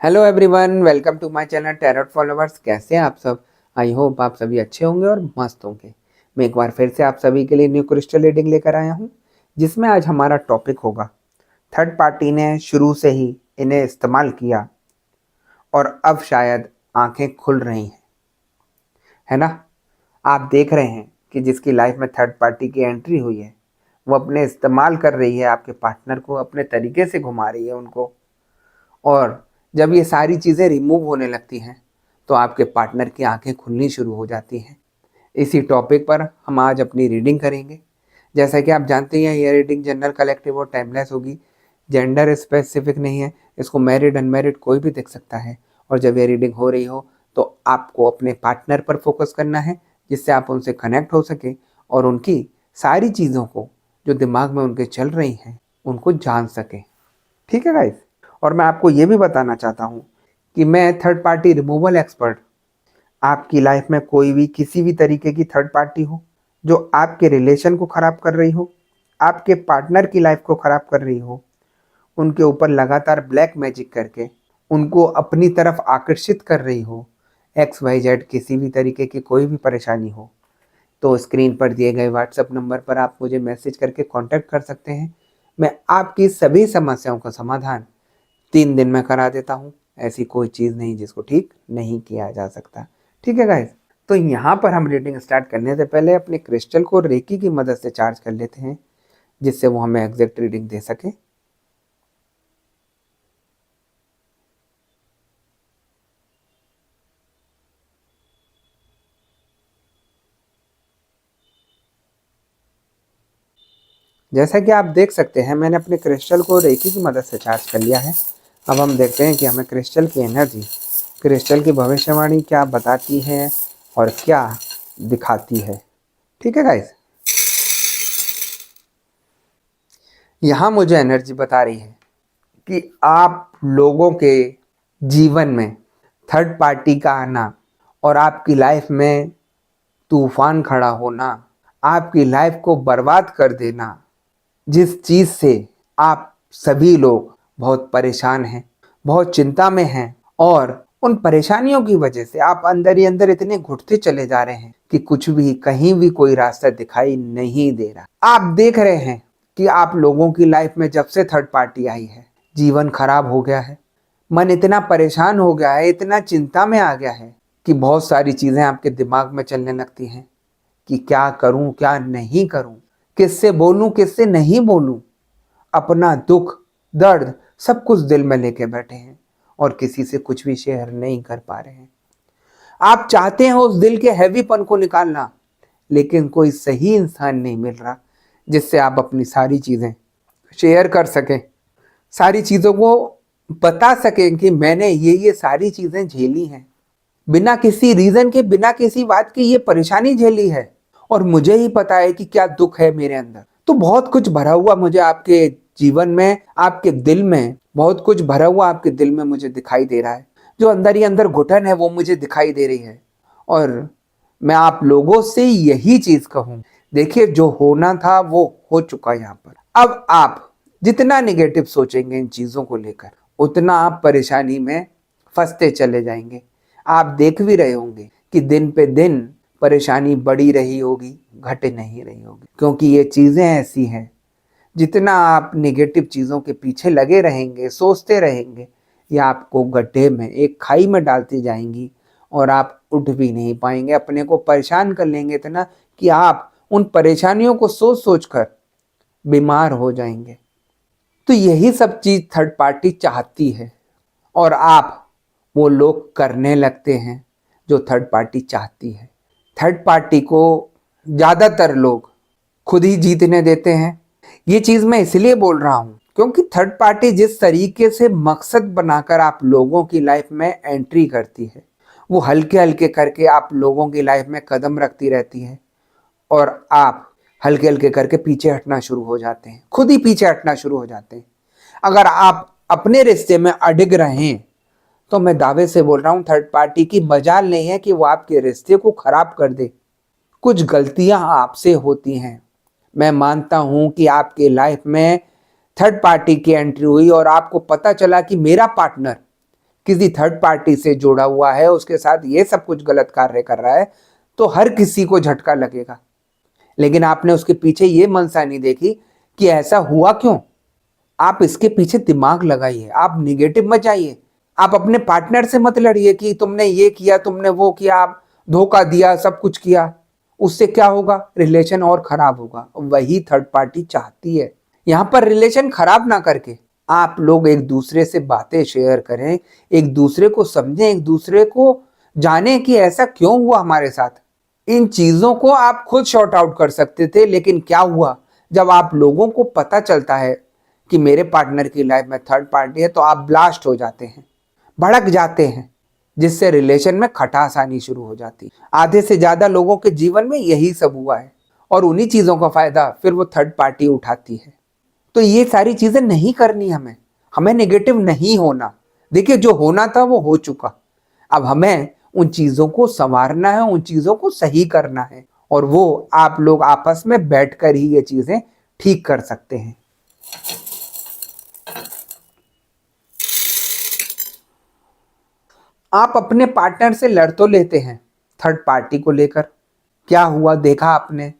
Hello everyone, welcome to my channel tarot followers. कैसे हैं आप सब? आई होप आप सभी अच्छे होंगे और मस्त होंगे। मैं एक बार फिर से आप सभी के लिए न्यू क्रिस्टल रीडिंग लेकर आया हूं, जिसमें आज हमारा टॉपिक होगा थर्ड पार्टी ने शुरू से ही इन्हें इस्तेमाल किया और अब शायद आंखें खुल रही हैं, है ना। आप देख रहे हैं कि जिसकी लाइफ में थर्ड पार्टी की एंट्री हुई है वो अपने इस्तेमाल कर रही है, आपके पार्टनर को अपने तरीके से घुमा रही है उनको। और जब ये सारी चीज़ें रिमूव होने लगती हैं तो आपके पार्टनर की आंखें खुलनी शुरू हो जाती हैं। इसी टॉपिक पर हम आज अपनी रीडिंग करेंगे। जैसा कि आप जानते हैं, ये रीडिंग जनरल, कलेक्टिव और टाइमलेस होगी। जेंडर स्पेसिफिक नहीं है, इसको मैरिड अनमैरिड कोई भी देख सकता है। और जब ये रीडिंग हो रही हो तो आपको अपने पार्टनर पर फोकस करना है, जिससे आप उनसे कनेक्ट हो सके और उनकी सारी चीज़ों को जो दिमाग में उनके चल रही हैं उनको जान सके। ठीक है गाइस। और मैं आपको ये भी बताना चाहता हूँ कि मैं थर्ड पार्टी रिमूवल एक्सपर्ट। आपकी लाइफ में कोई भी किसी भी तरीके की थर्ड पार्टी हो जो आपके रिलेशन को ख़राब कर रही हो, आपके पार्टनर की लाइफ को ख़राब कर रही हो, उनके ऊपर लगातार ब्लैक मैजिक करके उनको अपनी तरफ आकर्षित कर रही हो, XYZ किसी भी तरीके की कोई भी परेशानी हो, तो स्क्रीन पर दिए गए व्हाट्सएप नंबर पर आप मुझे मैसेज करके कांटेक्ट कर सकते हैं। मैं आपकी सभी समस्याओं का समाधान 3 दिन में करा देता हूँ। ऐसी कोई चीज़ नहीं जिसको ठीक नहीं किया जा सकता। ठीक है गाइस। तो यहाँ पर हम रीडिंग स्टार्ट करने से पहले अपने क्रिस्टल को रेकी की मदद से चार्ज कर लेते हैं, जिससे वो हमें एग्जैक्ट रीडिंग दे सके। जैसा कि आप देख सकते हैं, मैंने अपने क्रिस्टल को रेकी की मदद से चार्ज कर लिया है। अब हम देखते हैं कि हमें क्रिस्टल की एनर्जी, क्रिस्टल की भविष्यवाणी क्या बताती है और क्या दिखाती है। ठीक है गाइस। यहाँ मुझे एनर्जी बता रही है कि आप लोगों के जीवन में थर्ड पार्टी का आना और आपकी लाइफ में तूफान खड़ा होना, आपकी लाइफ को बर्बाद कर देना, जिस चीज़ से आप सभी लोग बहुत परेशान हैं, बहुत चिंता में हैं, और उन परेशानियों की वजह से आप अंदर ही अंदर इतने घुटते चले जा रहे हैं कि कुछ भी, कहीं भी कोई रास्ता दिखाई नहीं दे रहा। आप देख रहे हैं कि आप लोगों की लाइफ में जब से थर्ड पार्टी आई है, जीवन खराब हो गया है, मन इतना परेशान हो गया है, इतना चिंता में आ गया है कि बहुत सारी चीज़ें आपके दिमाग में चलने लगती हैं कि क्या करूं, क्या नहीं करूं, किससे बोलूं, किससे नहीं बोलूं। अपना दुख, दर्द सब कुछ दिल में लेके बैठे हैं और किसी से कुछ भी शेयर नहीं कर पा रहे हैं। आप चाहते हैं उस दिल के हैवीपन को निकालना, लेकिन कोई सही इंसान नहीं मिल रहा जिससे आप अपनी सारी चीज़ें शेयर कर सकें, सारी चीज़ों को बता सकें कि मैंने ये सारी चीज़ें झेली हैं, बिना किसी रीज़न के, बिना किसी बात की ये परेशानी झेली है और मुझे ही पता है कि क्या दुख है मेरे अंदर। तो बहुत कुछ भरा हुआ मुझे आपके जीवन में, आपके दिल में बहुत कुछ भरा हुआ आपके दिल में मुझे दिखाई दे रहा है। जो अंदर ही अंदर घुटन है वो मुझे दिखाई दे रही है। और मैं आप लोगों से यही चीज़ कहूँ, देखिए जो होना था वो हो चुका यहाँ पर। अब आप जितना निगेटिव सोचेंगे इन चीज़ों को लेकर, उतना आप परेशानी में फंसते चले जाएंगे। आप देख भी रहे होंगे कि दिन पे दिन परेशानी बढ़ी रही होगी, घट नहीं रही होगी, क्योंकि ये चीज़ें ऐसी हैं, जितना आप नेगेटिव चीज़ों के पीछे लगे रहेंगे, सोचते रहेंगे, ये आपको गड्ढे में, एक खाई में डालती जाएंगी और आप उठ भी नहीं पाएंगे। अपने को परेशान कर लेंगे इतना कि आप उन परेशानियों को सोच सोच कर बीमार हो जाएंगे। तो यही सब चीज़ थर्ड पार्टी चाहती है और आप वो लोग करने लगते हैं जो थर्ड पार्टी चाहती है। थर्ड पार्टी को ज़्यादातर लोग खुद ही जीतने देते हैं। ये चीज़ मैं इसलिए बोल रहा हूँ क्योंकि थर्ड पार्टी जिस तरीके से मकसद बनाकर आप लोगों की लाइफ में एंट्री करती है, वो हल्के हल्के करके आप लोगों की लाइफ में कदम रखती रहती है और आप हल्के हल्के करके पीछे हटना शुरू हो जाते हैं, खुद ही पीछे हटना शुरू हो जाते हैं। अगर आप अपने रिश्ते में अडिग रहें तो मैं दावे से बोल रहा हूँ, थर्ड पार्टी की मजाल नहीं है कि वो आपके रिश्ते को खराब कर दे। कुछ गलतियां आपसे होती हैं। मैं मानता हूं कि आपके लाइफ में थर्ड पार्टी की एंट्री हुई और आपको पता चला कि मेरा पार्टनर किसी थर्ड पार्टी से जुड़ा हुआ है, उसके साथ ये सब कुछ गलत कार्य कर रहा है, तो हर किसी को झटका लगेगा। लेकिन आपने उसके पीछे ये मंशा नहीं देखी कि ऐसा हुआ क्यों। आप इसके पीछे दिमाग लगाइए, आप निगेटिव मत जाइए। आप अपने पार्टनर से मत लड़िए कि तुमने ये किया, तुमने वो किया, आप धोखा दिया, सब कुछ किया। उससे क्या होगा, रिलेशन और खराब होगा। वही थर्ड पार्टी चाहती है। यहाँ पर रिलेशन खराब ना करके आप लोग एक दूसरे से बातें शेयर करें, एक दूसरे को समझें, एक दूसरे को जाने कि ऐसा क्यों हुआ हमारे साथ। इन चीजों को आप खुद शॉर्ट आउट कर सकते थे, लेकिन क्या हुआ, जब आप लोगों को पता चलता है कि मेरे पार्टनर की लाइफ में थर्ड पार्टी है, तो आप ब्लास्ट हो जाते हैं, भड़क जाते हैं, जिससे रिलेशन में खटास आनी शुरू हो जाती है। आधे से ज्यादा लोगों के जीवन में यही सब हुआ है, और उन्हीं चीजों का फायदा फिर वो थर्ड पार्टी उठाती है। तो ये सारी चीजें नहीं करनी, हमें नेगेटिव नहीं होना। देखिए, जो होना था वो हो चुका। अब हमें उन चीजों को संवारना है, उन चीजों को सही करना है, और वो आप लोग आपस में बैठकर ही ये चीजें ठीक कर सकते हैं। आप अपने पार्टनर से लड़ तो लेते हैं थर्ड पार्टी को लेकर, क्या हुआ देखा आपने,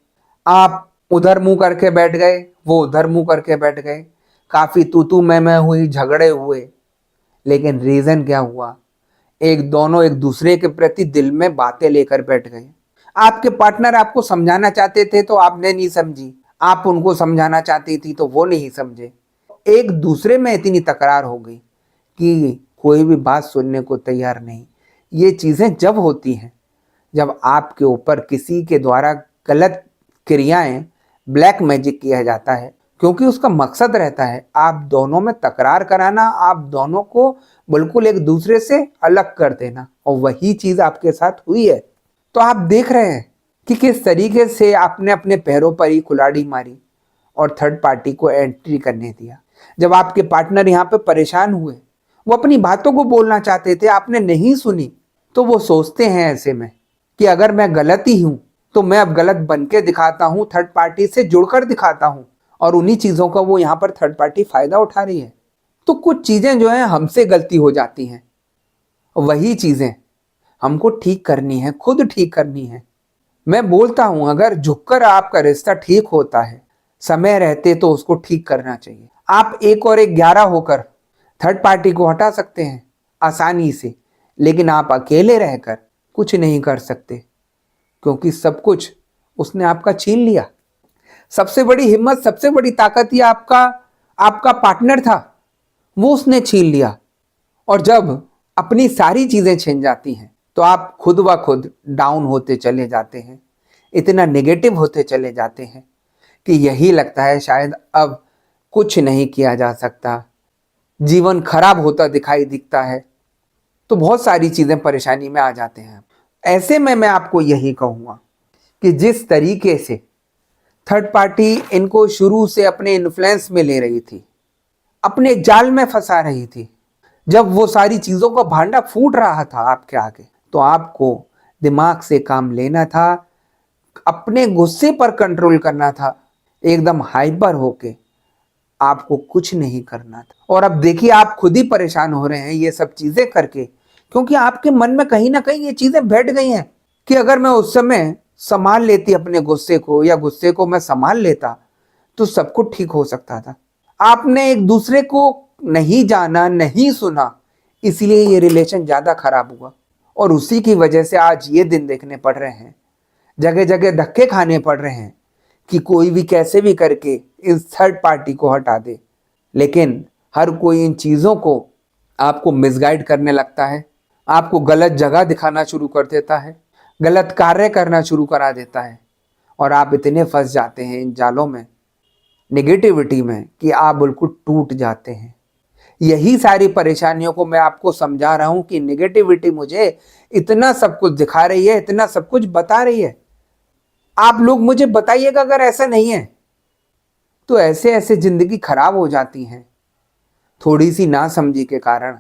आप उधर मुंह करके बैठ गए, वो उधर मुंह करके बैठ गए, काफी तू मैं हुई, झगड़े हुए, लेकिन रीजन क्या हुआ, दोनों एक दूसरे के प्रति दिल में बातें लेकर बैठ गए। आपके पार्टनर आपको समझाना चाहते थे तो आपने नहीं समझी, आप उनको समझाना चाहती थी तो वो नहीं समझे। एक दूसरे में इतनी तकरार हो गई कि कोई भी बात सुनने को तैयार नहीं। ये चीजें जब होती हैं, जब आपके ऊपर किसी के द्वारा गलत क्रियाएं, ब्लैक मैजिक किया जाता है, क्योंकि उसका मकसद रहता है आप दोनों में तकरार कराना, आप दोनों को बिल्कुल एक दूसरे से अलग कर देना, और वही चीज आपके साथ हुई है। तो आप देख रहे हैं कि किस तरीके से आपने अपने पैरों पर ही कुल्हाड़ी मारी और थर्ड पार्टी को एंट्री करने दिया। जब आपके पार्टनर यहाँ पे परेशान हुए, वो अपनी बातों को बोलना चाहते थे, आपने नहीं सुनी, तो वो सोचते हैं ऐसे में कि अगर मैं गलत ही हूं तो मैं अब गलत बन के दिखाता हूं, थर्ड पार्टी से जुड़कर दिखाता हूं, और उन्हीं चीजों का वो यहाँ पर थर्ड पार्टी फायदा उठा रही है। तो कुछ चीजें जो है हमसे गलती हो जाती हैं, वही चीजें हमको ठीक करनी है, खुद ठीक करनी है। मैं बोलता हूं, अगर झुककर आपका रिश्ता ठीक होता है, समय रहते तो उसको ठीक करना चाहिए। आप 1 और 1 11 होकर थर्ड पार्टी को हटा सकते हैं आसानी से, लेकिन आप अकेले रहकर कुछ नहीं कर सकते, क्योंकि सब कुछ उसने आपका छीन लिया। सबसे बड़ी हिम्मत, सबसे बड़ी ताकत ये आपका पार्टनर था, वो उसने छीन लिया। और जब अपनी सारी चीजें छिन जाती हैं, तो आप खुद ब खुद डाउन होते चले जाते हैं, इतना नेगेटिव होते चले जाते हैं कि यही लगता है शायद अब कुछ नहीं किया जा सकता, जीवन खराब होता दिखाई दिखता है। तो बहुत सारी चीजें परेशानी में आ जाते हैं। ऐसे में मैं आपको यही कहूंगा कि जिस तरीके से थर्ड पार्टी इनको शुरू से अपने इन्फ्लुएंस में ले रही थी, अपने जाल में फंसा रही थी, जब वो सारी चीजों का भांडा फूट रहा था आपके आगे, तो आपको दिमाग से काम लेना था, अपने गुस्से पर कंट्रोल करना था, एकदम हाइपर होके आपको कुछ नहीं करना था। और अब देखिए, आप खुद ही परेशान हो रहे हैं ये सब चीजें करके, क्योंकि आपके मन में कहीं ना कहीं ये चीजें बैठ गई हैं कि अगर मैं उस समय संभाल लेती अपने गुस्से को, या गुस्से को मैं संभाल लेता, तो सब कुछ ठीक हो सकता था। आपने एक दूसरे को नहीं जाना, नहीं सुना, इसलिए ये रिलेशन ज्यादा खराब हुआ। और उसी की वजह से आज ये दिन देखने पड़ रहे हैं, जगह जगह धक्के खाने पड़ रहे हैं कि कोई भी कैसे भी करके इस थर्ड पार्टी को हटा दे। लेकिन हर कोई इन चीज़ों को आपको मिसगाइड करने लगता है, आपको गलत जगह दिखाना शुरू कर देता है, गलत कार्य करना शुरू करा देता है, और आप इतने फंस जाते हैं इन जालों में, नेगेटिविटी में, कि आप बिल्कुल टूट जाते हैं। यही सारी परेशानियों को मैं आपको समझा रहा हूं कि नेगेटिविटी मुझे इतना सब कुछ दिखा रही है, इतना सब कुछ बता रही है। आप लोग मुझे बताइएगा, अगर ऐसा नहीं है तो ऐसे ऐसे जिंदगी खराब हो जाती है थोड़ी सी नासमझी के कारण,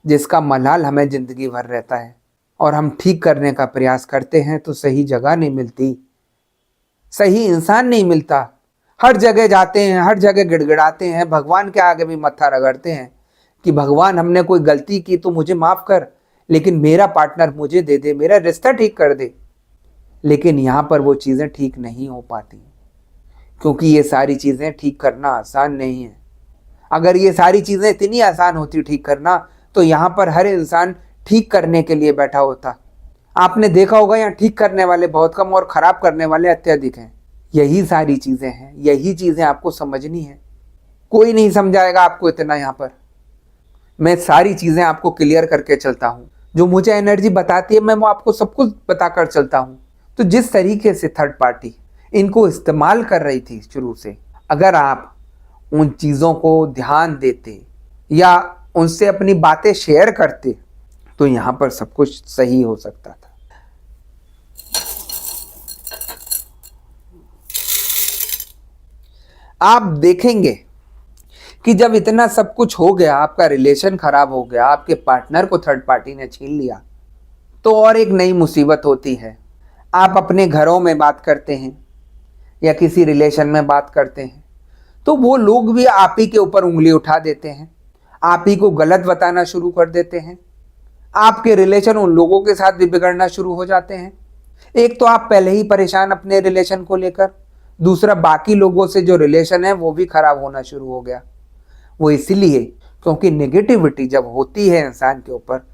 जिसका मलाल हमें जिंदगी भर रहता है। और हम ठीक करने का प्रयास करते हैं तो सही जगह नहीं मिलती, सही इंसान नहीं मिलता। हर जगह जाते हैं, हर जगह गिड़गिड़ाते हैं, भगवान के आगे भी मत्था रगड़ते हैं कि भगवान हमने कोई गलती की तो मुझे माफ कर, लेकिन मेरा पार्टनर मुझे दे दे, मेरा रिश्ता ठीक कर दे। लेकिन यहाँ पर वो चीज़ें ठीक नहीं हो पाती, क्योंकि ये सारी चीज़ें ठीक करना आसान नहीं है। अगर ये सारी चीज़ें इतनी आसान होती ठीक करना, तो यहाँ पर हर इंसान ठीक करने के लिए बैठा होता। आपने देखा होगा यहाँ ठीक करने वाले बहुत कम और ख़राब करने वाले अत्यधिक हैं। यही सारी चीज़ें हैं, यही चीज़ें आपको समझनी है। कोई नहीं समझाएगा आपको इतना। यहाँ पर मैं सारी चीज़ें आपको क्लियर करके चलता हूँ। जो मुझे एनर्जी बताती है मैं वो आपको सब कुछ बताकर चलता हूँ। तो जिस तरीके से थर्ड पार्टी इनको इस्तेमाल कर रही थी शुरू से, अगर आप उन चीज़ों को ध्यान देते या उनसे अपनी बातें शेयर करते, तो यहाँ पर सब कुछ सही हो सकता था। आप देखेंगे कि जब इतना सब कुछ हो गया, आपका रिलेशन खराब हो गया, आपके पार्टनर को थर्ड पार्टी ने छीन लिया, तो और एक नई मुसीबत होती है। आप अपने घरों में बात करते हैं या किसी रिलेशन में बात करते हैं, तो वो लोग भी आप ही के ऊपर उंगली उठा देते हैं, आप ही को गलत बताना शुरू कर देते हैं। आपके रिलेशन उन लोगों के साथ भी बिगड़ना शुरू हो जाते हैं। एक तो आप पहले ही परेशान अपने रिलेशन को लेकर, दूसरा बाकी लोगों से जो रिलेशन है वो भी खराब होना शुरू हो गया। वो इसलिए क्योंकि नेगेटिविटी जब होती है इंसान के ऊपर,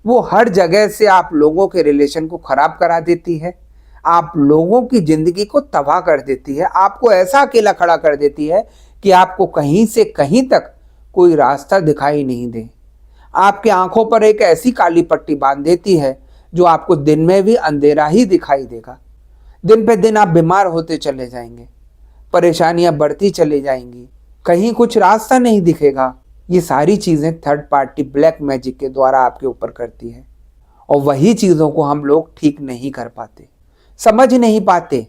वो हर जगह से आप लोगों के रिलेशन को खराब करा देती है, आप लोगों की जिंदगी को तबाह कर देती है, आपको ऐसा अकेला खड़ा कर देती है कि आपको कहीं से कहीं तक कोई रास्ता दिखाई नहीं दे। आपके आंखों पर एक ऐसी काली पट्टी बांध देती है जो आपको दिन में भी अंधेरा ही दिखाई देगा। दिन पे दिन आप बीमार होते चले जाएंगे, परेशानियां बढ़ती चली जाएंगी, कहीं कुछ रास्ता नहीं दिखेगा। ये सारी चीज़ें थर्ड पार्टी ब्लैक मैजिक के द्वारा आपके ऊपर करती है, और वही चीज़ों को हम लोग ठीक नहीं कर पाते, समझ नहीं पाते,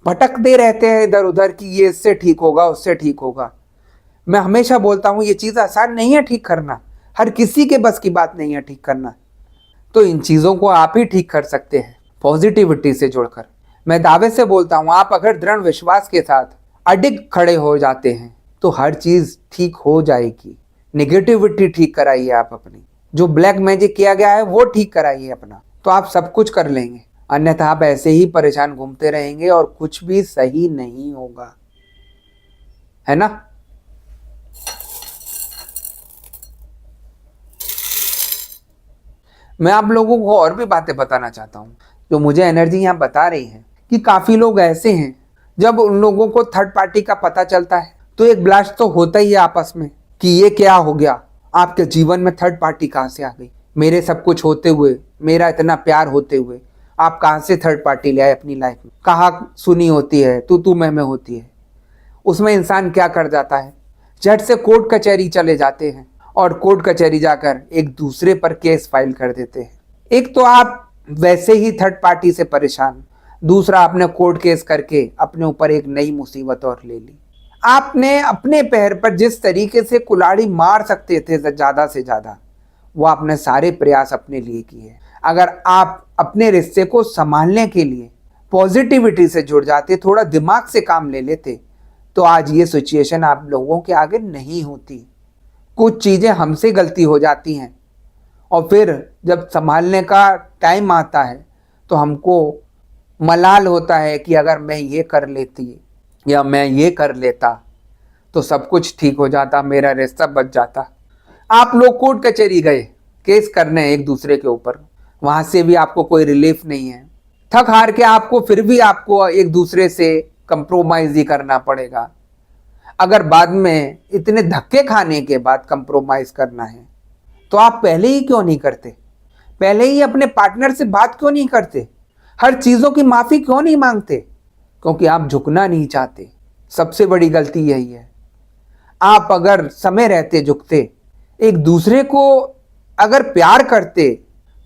भटकते रहते हैं इधर उधर कि ये इससे ठीक होगा, उससे ठीक होगा। मैं हमेशा बोलता हूँ ये चीज़ आसान नहीं है ठीक करना, हर किसी के बस की बात नहीं है ठीक करना। तो इन चीज़ों को आप ही ठीक कर सकते हैं पॉजिटिविटी से जुड़कर। मैं दावे से बोलता हूँ, आप अगर दृढ़ विश्वास के साथ अडिग खड़े हो जाते हैं तो हर चीज़ ठीक हो जाएगी। नेगेटिविटी ठीक कराइए आप अपनी, जो ब्लैक मैजिक किया गया है वो ठीक कराइए अपना, तो आप सब कुछ कर लेंगे। अन्यथा आप ऐसे ही परेशान घूमते रहेंगे और कुछ भी सही नहीं होगा, है ना। मैं आप लोगों को और भी बातें बताना चाहता हूँ जो मुझे एनर्जी यहाँ बता रही है कि काफ़ी लोग ऐसे हैं, जब उन लोगों को थर्ड पार्टी का पता चलता है तो एक ब्लास्ट तो होता ही है आपस में कि ये क्या हो गया, आपके जीवन में थर्ड पार्टी कहाँ से आ गई। मेरे सब कुछ होते हुए, मेरा इतना प्यार होते हुए आप कहाँ से थर्ड पार्टी ले आए अपनी लाइफ में। कहाँ सुनी होती है, तू मैं होती है। उसमें इंसान क्या कर जाता है, झट से कोर्ट कचहरी चले जाते हैं और कोर्ट कचहरी जाकर एक दूसरे पर केस फाइल कर देते हैं। एक तो आप वैसे ही थर्ड पार्टी से परेशान, दूसरा आपने कोर्ट केस करके अपने ऊपर एक नई मुसीबत और ले ली। आपने अपने पैर पर जिस तरीके से कुल्हाड़ी मार सकते थे ज़्यादा से ज़्यादा, वो आपने सारे प्रयास अपने लिए किए। अगर आप अपने रिश्ते को संभालने के लिए पॉजिटिविटी से जुड़ जाते, थोड़ा दिमाग से काम ले लेते, तो आज ये सिचुएशन आप लोगों के आगे नहीं होती। कुछ चीज़ें हमसे गलती हो जाती हैं और फिर जब संभालने का टाइम आता है तो हमको मलाल होता है कि अगर मैं ये कर लेती या मैं ये कर लेता तो सब कुछ ठीक हो जाता, मेरा रिश्ता बच जाता। आप लोग कोर्ट कचहरी गए केस करने एक दूसरे के ऊपर, वहाँ से भी आपको कोई रिलीफ नहीं है, थक हार के आपको फिर भी आपको एक दूसरे से कंप्रोमाइज़ ही करना पड़ेगा। अगर बाद में इतने धक्के खाने के बाद कंप्रोमाइज़ करना है तो आप पहले ही क्यों नहीं करते, पहले ही अपने पार्टनर से बात क्यों नहीं करते, हर चीज़ों की माफ़ी क्यों नहीं मांगते? क्योंकि आप झुकना नहीं चाहते। सबसे बड़ी गलती यही है। आप अगर समय रहते झुकते, एक दूसरे को अगर प्यार करते,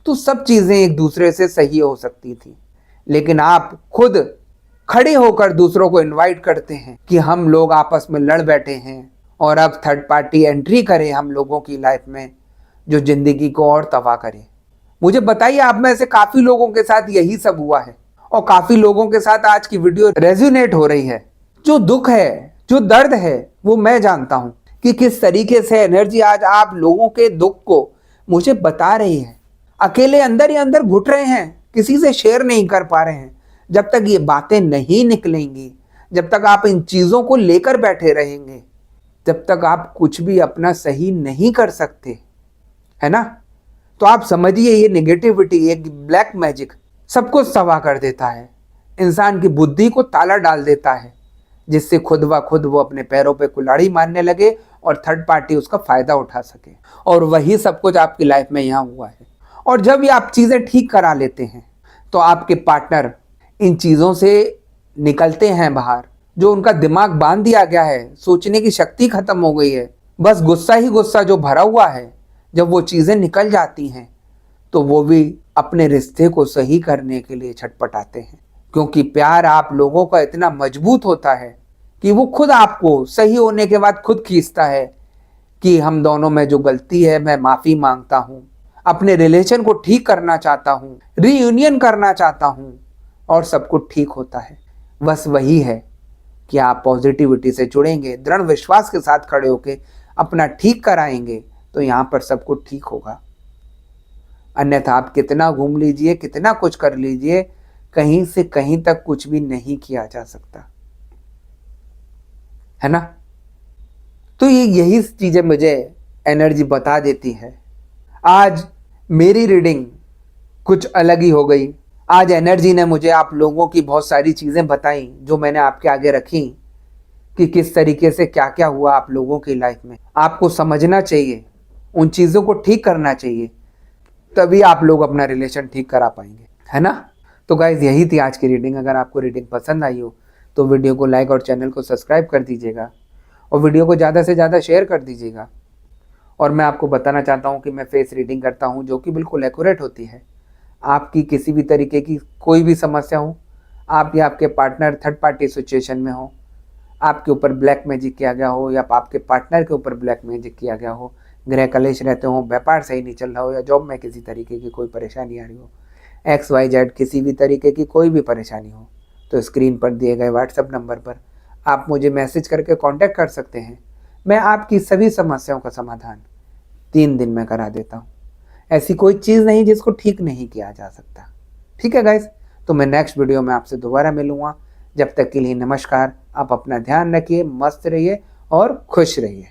तो सब चीज़ें एक दूसरे से सही हो सकती थी। लेकिन आप खुद खड़े होकर दूसरों को इनवाइट करते हैं कि हम लोग आपस में लड़ बैठे हैं और अब थर्ड पार्टी एंट्री करे हम लोगों की लाइफ में, जो ज़िंदगी को और तबाह करे। मुझे बताइए, आप में से काफ़ी लोगों के साथ यही सब हुआ है और काफ़ी लोगों के साथ आज की वीडियो रेजोनेट हो रही है। जो दुख है, जो दर्द है, वो मैं जानता हूँ। कि किस तरीके से एनर्जी आज आप लोगों के दुख को मुझे बता रही है। अकेले अंदर ही अंदर घुट रहे हैं, किसी से शेयर नहीं कर पा रहे हैं। जब तक ये बातें नहीं निकलेंगी, जब तक आप इन चीजों को लेकर बैठे रहेंगे, जब तक आप कुछ भी अपना सही नहीं कर सकते, है ना। तो आप समझिए ये नेगेटिविटी, एक ब्लैक मैजिक सब कुछ तबाह कर देता है, इंसान की बुद्धि को ताला डाल देता है, जिससे खुद व खुद वो अपने पैरों पे कुल्हाड़ी मारने लगे और थर्ड पार्टी उसका फायदा उठा सके। और वही सब कुछ आपकी लाइफ में यहाँ हुआ है। और जब ये आप चीजें ठीक करा लेते हैं तो आपके पार्टनर इन चीजों से निकलते हैं बाहर। जो उनका दिमाग बांध दिया गया है, सोचने की शक्ति खत्म हो गई है, बस गुस्सा ही गुस्सा जो भरा हुआ है, जब वो चीजें निकल जाती हैं तो वो भी अपने रिश्ते को सही करने के लिए छटपटाते हैं। क्योंकि प्यार आप लोगों का इतना मजबूत होता है कि वो खुद आपको सही होने के बाद खुद खींचता है कि हम दोनों में जो गलती है मैं माफी मांगता हूँ, अपने रिलेशन को ठीक करना चाहता हूँ, रीयूनियन करना चाहता हूँ, और सब कुछ ठीक होता है। बस वही है कि आप पॉजिटिविटी से जुड़ेंगे, दृढ़ विश्वास के साथ खड़े होके अपना ठीक कराएंगे तो यहाँ पर सब कुछ ठीक होगा। अन्यथा आप कितना घूम लीजिए, कितना कुछ कर लीजिए, कहीं से कहीं तक कुछ भी नहीं किया जा सकता, है ना। तो ये यही चीजें मुझे एनर्जी बता देती है। आज मेरी रीडिंग कुछ अलग ही हो गई। आज एनर्जी ने मुझे आप लोगों की बहुत सारी चीजें बताई जो मैंने आपके आगे रखी कि किस तरीके से क्या क्या हुआ आप लोगों की लाइफ में। आपको समझना चाहिए, उन चीजों को ठीक करना चाहिए, तभी आप लोग अपना रिलेशन ठीक करा पाएंगे, है ना। तो गाइज यही थी आज की रीडिंग। अगर आपको रीडिंग पसंद आई हो तो वीडियो को लाइक और चैनल को सब्सक्राइब कर दीजिएगा और वीडियो को ज़्यादा से ज़्यादा शेयर कर दीजिएगा। और मैं आपको बताना चाहता हूँ कि मैं फेस रीडिंग करता हूँ जो कि बिल्कुल एक्यूरेट होती है। आपकी किसी भी तरीके की कोई भी समस्या हो, आप या आपके पार्टनर थर्ड पार्टी सिचुएशन में हो, आपके ऊपर ब्लैक मैजिक किया गया हो या आपके पार्टनर के ऊपर ब्लैक मैजिक किया गया हो, ग्रह कलेश रहते हो, व्यापार सही नहीं चल रहा हो या जॉब में किसी तरीके की कोई परेशानी आ रही हो, XYZ किसी भी तरीके की कोई भी परेशानी हो, तो स्क्रीन पर दिए गए व्हाट्सएप नंबर पर आप मुझे मैसेज करके कांटेक्ट कर सकते हैं। मैं आपकी सभी समस्याओं का समाधान 3 दिन में करा देता हूँ। ऐसी कोई चीज़ नहीं जिसको ठीक नहीं किया जा सकता। ठीक है गाइस, तो मैं नेक्स्ट वीडियो में आपसे दोबारा मिलूँगा। जब तक के लिए नमस्कार। आप अपना ध्यान रखिए, मस्त रहिए और खुश रहिए।